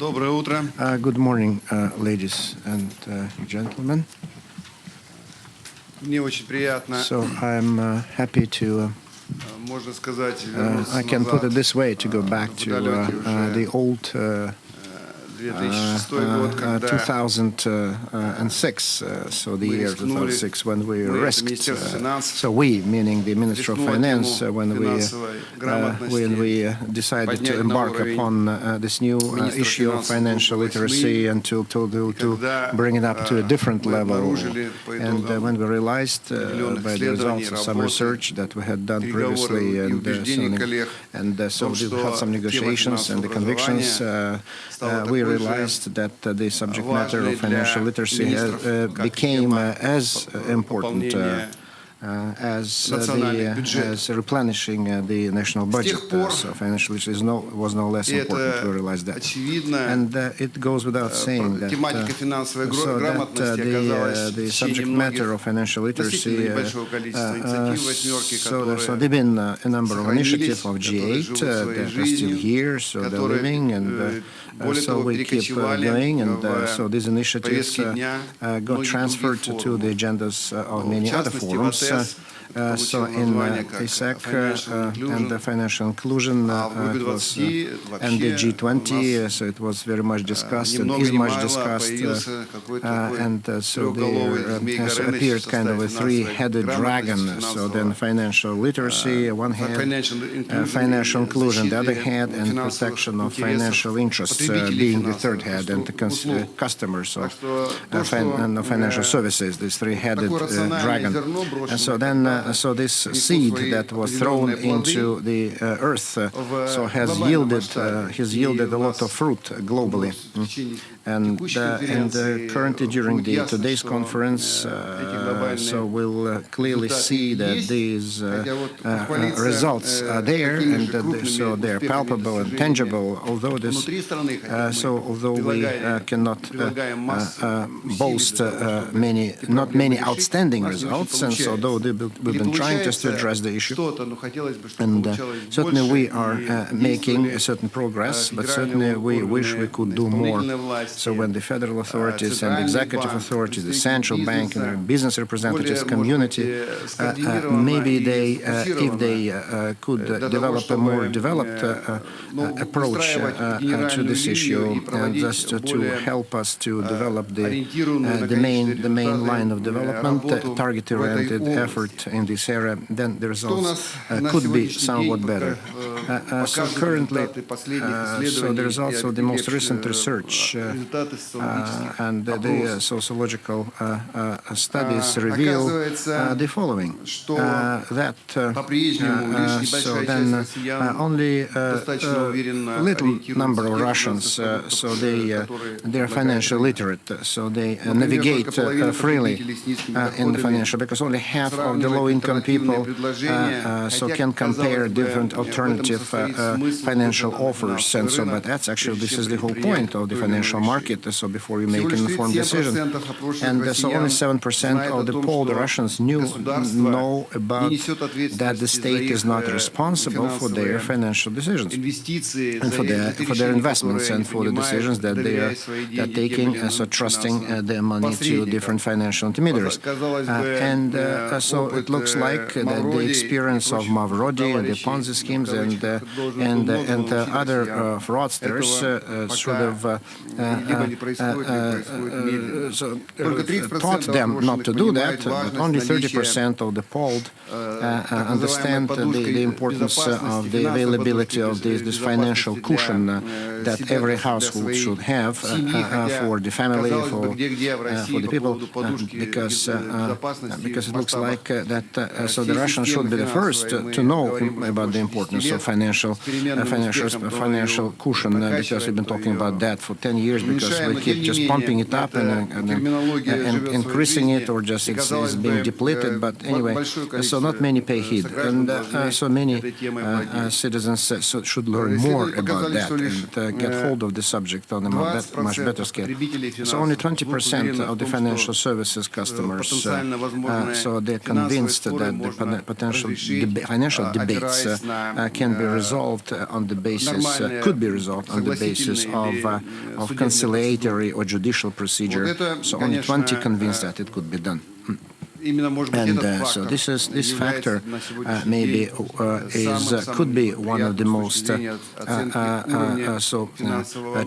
Доброе утро. Good morning, ladies and gentlemen. Мне очень приятно, So I'm happy to, можно сказать, вернуться I can put it назад this way, to go back to the old 2006 год, когда 2006, so the year 2006, when we risked, Министерство финансов, so we, meaning the Minister of Finance, when we decided to embark upon this new issue of financial literacy and to bring it up to a different level. And when we realized by the results of some research that we had done previously, and so we had some negotiations and the convictions, we realized that the subject matter of financial literacy became as important as replenishing the national budget. So financial literacy was no less important. We realized that, and it goes without saying that the subject matter of financial literacy. So there have been a number of initiatives of G8 that are still here, so they're living, and so we keep going, and so these initiatives got transferred to the agendas of many other forums. So in ASEC and the financial inclusion and the G20, so it was very much discussed and is much discussed, and so there has appeared kind of a three-headed dragon. So then financial literacy, one hand, financial inclusion, the other hand, and protection of financial interests being the third head, and the customers of financial services, this three-headed dragon. And so then so this seed that was thrown into the earth so has yielded a lot of fruit globally. And currently during today's conference, so we'll clearly see that these results are there, and so they're palpable and tangible. Although although we cannot boast not many outstanding results, and so though we've been trying just to address the issue, and certainly we are making a certain progress, but certainly we wish we could do more. So when the federal authorities and the executive authorities, the central bank and the business representatives community, maybe if they could develop a more developed approach to this issue, and just to help us to develop the main line of development, target-oriented effort in this area, then the results could be somewhat better. So currently, so there is also the most recent research, and the sociological studies reveal the following: that so then only little number of Russians, so they are financially literate, so they navigate freely in the financial, because only half of the low-income people so can compare different alternative financial offers, and so. But that's actually, this is the whole point of the financial market. So before you make an informed decision, and so only 7% of the polled Russians know about that the state is not responsible for their financial decisions and for their investments and for the decisions that they're taking, so trusting their money to different financial intermediaries. And so it looks like that the experience of Mavrodi and the Ponzi schemes and other fraudsters sort of taught them not to do that, but only 30% of the polled understand the importance of the availability of this financial cushion that every household should have for the family, for the people, because it looks like that. So the Russians should be the first to know about the importance of financial cushion, because we've been talking about that for 10 years because we keep just pumping it up and increasing it, or just it's being depleted. But anyway, so not many pay heed, and so many citizens should learn more about that and get hold of the subject on a much better scale. So only 20% of the financial services customers, so they're convinced that the potential financial debates can be resolved on the basis, could be resolved on the basis of conciliatory or judicial procedure. So only 20 convinced that it could be done. And so this factor maybe could be one of the most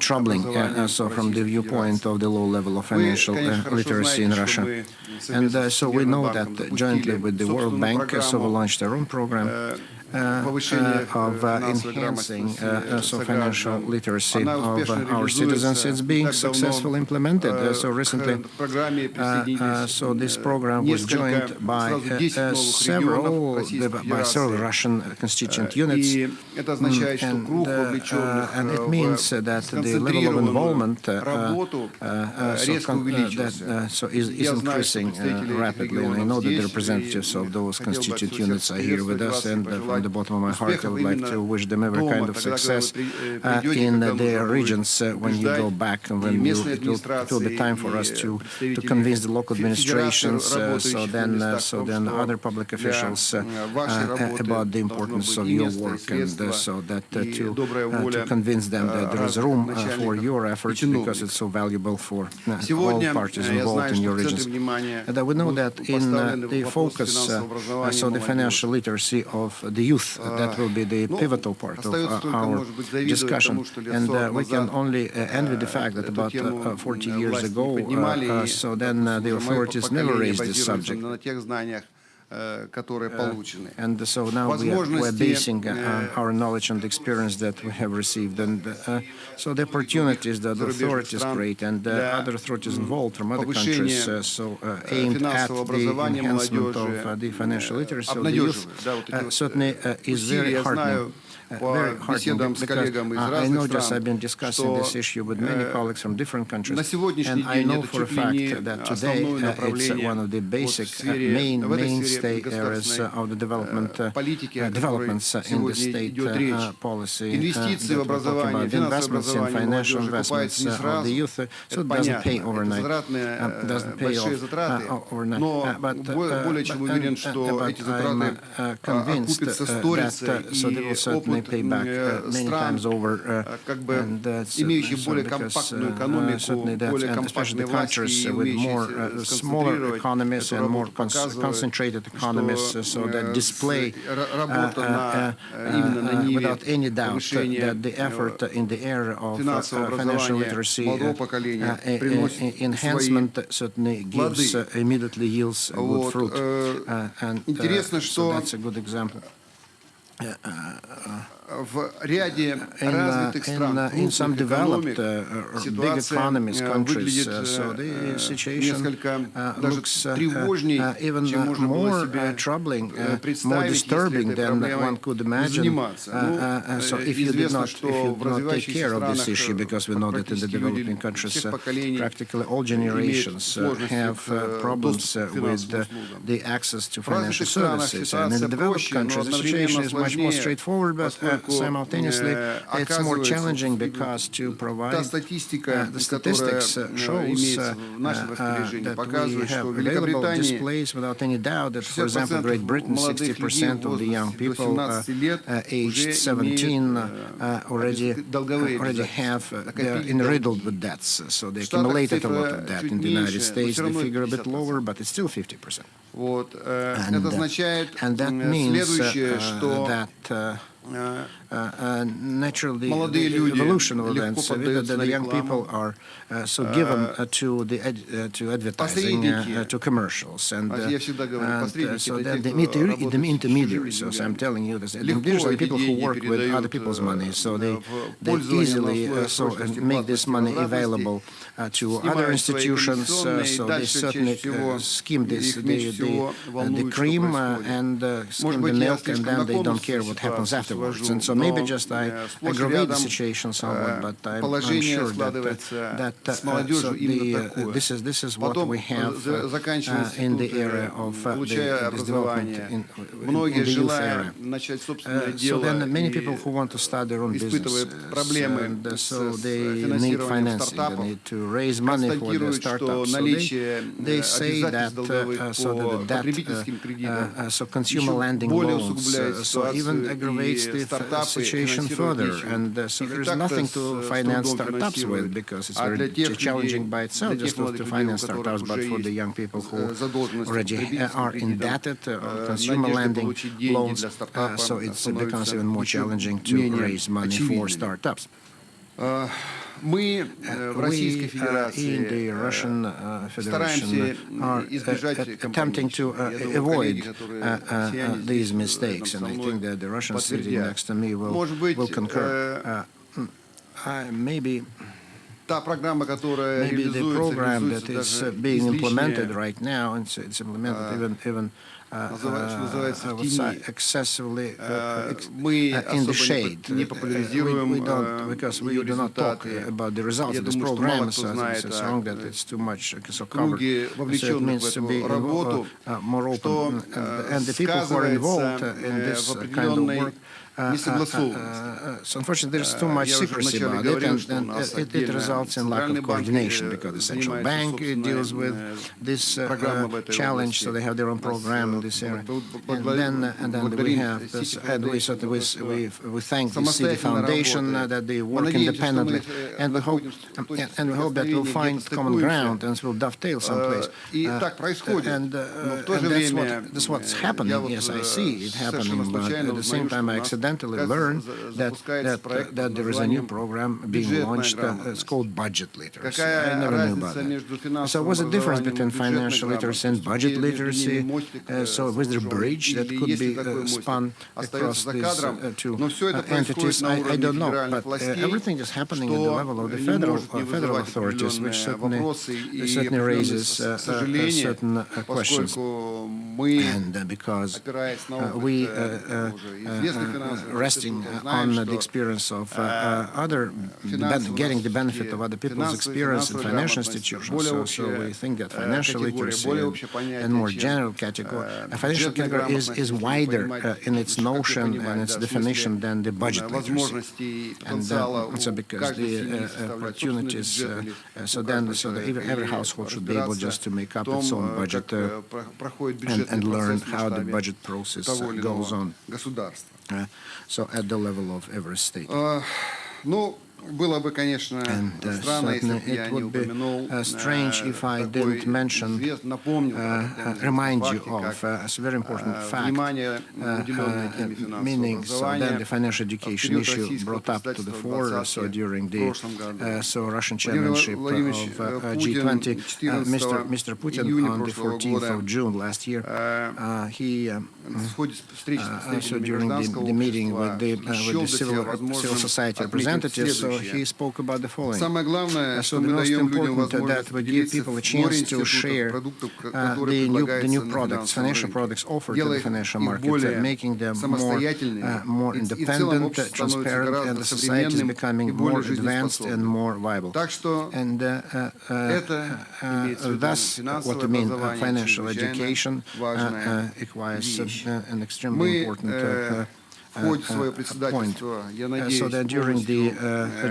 troubling. So from the viewpoint of the low level of financial literacy in Russia, and so we know that jointly with the World Bank, so we launched our own program of enhancing financial literacy of our citizens. It's being successfully implemented. So recently, so this program was joined by several Russian constituent units, and it means that the level of involvement is increasing rapidly. And I know that the representatives of those constituent units are here with us, and from the bottom of my heart, I would like to wish them every kind of success in their regions when you go back, and when it will be time for us to convince the local administrations, so then other public officials about the importance of your work, and so that to convince them that there is room for your efforts, because it's so valuable for all parties involved in your regions. And we know that in the focus, so the financial literacy of the youth, that will be the pivotal part of our discussion. And we can only envy the fact that about 40 years ago, so then the authorities never raised this subject. And so now we're basing our knowledge on the experience that we have received. And so the opportunities that the authorities create and other authorities involved from other countries, aimed at the enhancement of the financial literacy of the youth, certainly is very heartening. Very heartening, because I know I've been discussing this issue with many colleagues from different countries, and I know for a fact that today it's one of the basic mainstay areas of the developments in the state policy. That we're talking about the investments in financial investments of the youth, so it doesn't pay overnight. Doesn't pay off overnight. But I'm convinced that so they will certainly pay back many times over, and certainly that, and especially the countries with more smaller economies and more concentrated economies, so that display without any doubt that the effort in the area of financial literacy enhancement certainly gives immediately yields good fruit, and so that's a good example. In some developed big economies, countries, so the situation looks even more troubling, more disturbing than one could imagine. So if you did not take care of this issue, because we know that in the developing countries, practically all generations have problems with the access to financial services. And in the developed countries, the situation is much more straightforward, but simultaneously it's more challenging, because to provide the statistics shows that we have available displays without any doubt that, for example, Great Britain, 60% of the young people aged 17 already have, they're riddled with debts, so they accumulated a lot of debt. In the United States, the figure a bit lower, but it's still 50%. And that means that naturally, the evolution of events, that the young people are so given to advertising, to commercials, and so that the intermediaries. So I'm telling you this, the intermediaries are the people who work with other people's money. So they easily make this money available to other institutions. So they certainly skim the cream and skim the milk, and then they don't care what happens after afterwards. And so maybe just I aggravate the situation somewhat, but I'm sure that this is what we have in the area of this development in the youth area. So then many people who want to start their own business, and so they need financing, they need to raise money for their startups. So they say that the debt, so consumer lending loans, so even aggravates the situation further. And so there is nothing to finance startups with, because it's very challenging by itself just to finance startups, but for the young people who already are indebted on consumer lending loans, so it becomes even more challenging to raise money for startups. We in the Russian Federation are attempting to avoid these mistakes, and I think that the Russians sitting next to me will concur. Maybe the program that is being implemented right now, and it's implemented even I would say excessively in the shade. We don't, because we do not talk about the results of this program, so it's wrong that it's too much so covered. So it means to be more open, and the people who are involved in this kind of work, so unfortunately there's too much secrecy about it, and it results in lack of coordination, because the central bank deals with this challenge, so they have their own program in this area. And then we have this, and we thank the City Foundation that they work independently, and we hope that we'll find common ground and we'll dovetail someplace. And that's what's happening. Yes, I see it happening, but at the same time I accidentally learned that there is a new program being launched. It's called budget literacy. I never knew about that. So what's the difference between financial literacy and budget literacy? So was there a bridge that could be spun across these two entities? I don't know, but everything is happening at the level of the federal authorities, which certainly raises certain questions. And because we resting on the experience of getting the benefit of other people's experience in financial institutions. So we think that financial literacy and more general category, financial category is wider in its notion and its definition than the budget literacy. And so because the opportunities, every household should be able just to make up its own budget and learn how the budget process goes on. So at the level of every state. And certainly it would be strange if I didn't mention, remind you of a very important fact, meaning so then the financial education issue brought up to the fore. So during the Russian chairmanship of G20, Mr. Putin on the 14th of June last year, so during the meeting with the civil society representatives, so he spoke about the following. So the most important that we give people a chance to share the new products, financial products offered to the financial market, making them more independent, transparent, and the society is becoming more advanced and more viable. And thus, what I mean, financial education requires an extremely important point. So that during the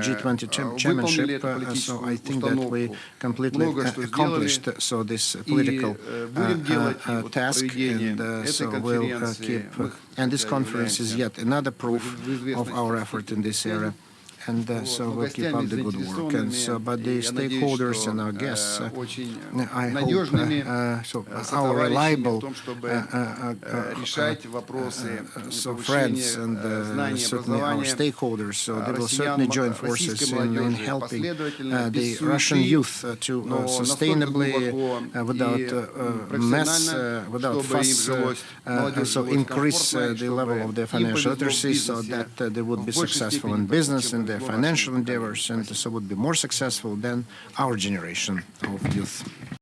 G20 chairmanship, so I think that we completely accomplished this political task, and so we'll keep. And this conference is yet another proof of our effort in this area. And so we'll keep up the good work. And so, but the stakeholders and our guests, I hope, our reliable friends and certainly our stakeholders, so they will certainly join forces in helping the Russian youth to sustainably, without mess, without fuss, so increase the level of their financial literacy, so that they would be successful in business and their financial endeavors, and so would be more successful than our generation of youth.